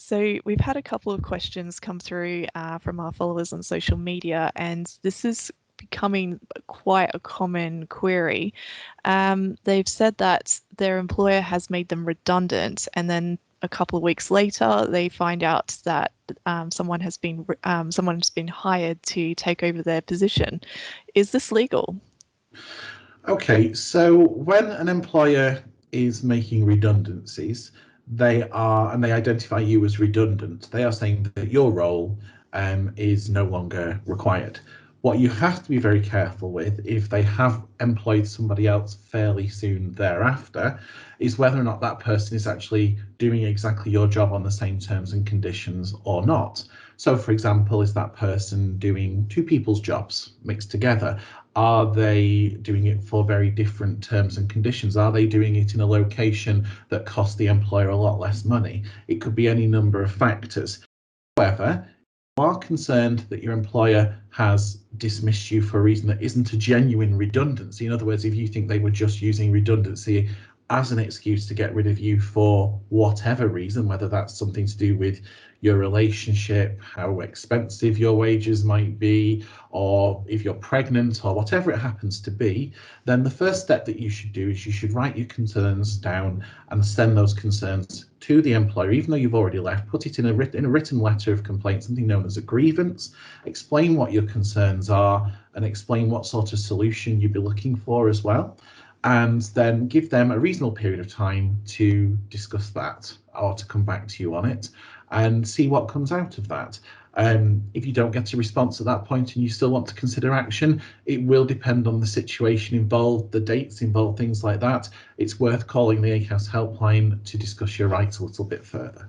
So we've had a couple of questions come through from our followers on social media, and this is becoming quite a common query. They've said that their employer has made them redundant, and then a couple of weeks later, they find out that someone has been hired to take over their position. Is this legal? Okay, so when an employer is making redundancies, and they identify you as redundant, they are saying that your role is no longer required. What you have to be very careful with, if they have employed somebody else fairly soon thereafter, is whether or not that person is actually doing exactly your job on the same terms and conditions or not. So, for example, is that person doing two people's jobs mixed together? Are they doing it for very different terms and conditions? Are they doing it in a location that costs the employer a lot less money? It could be any number of factors. However, you are concerned that your employer has dismissed you for a reason that isn't a genuine redundancy. In other words, if you think they were just using redundancy as an excuse to get rid of you for whatever reason, whether that's something to do with your relationship, how expensive your wages might be, or if you're pregnant, or whatever it happens to be, then the first step that you should do is you should write your concerns down and send those concerns to the employer. Even though you've already left, put it in a written letter of complaint, something known as a grievance. Explain what your concerns are and explain what sort of solution you'd be looking for as well, and then give them a reasonable period of time to discuss that or to come back to you on it and see what comes out of that. If you don't get a response at that point and you still want to consider action, it will depend on the situation involved, the dates involved, things like that. It's worth calling the Acas helpline to discuss your rights a little bit further.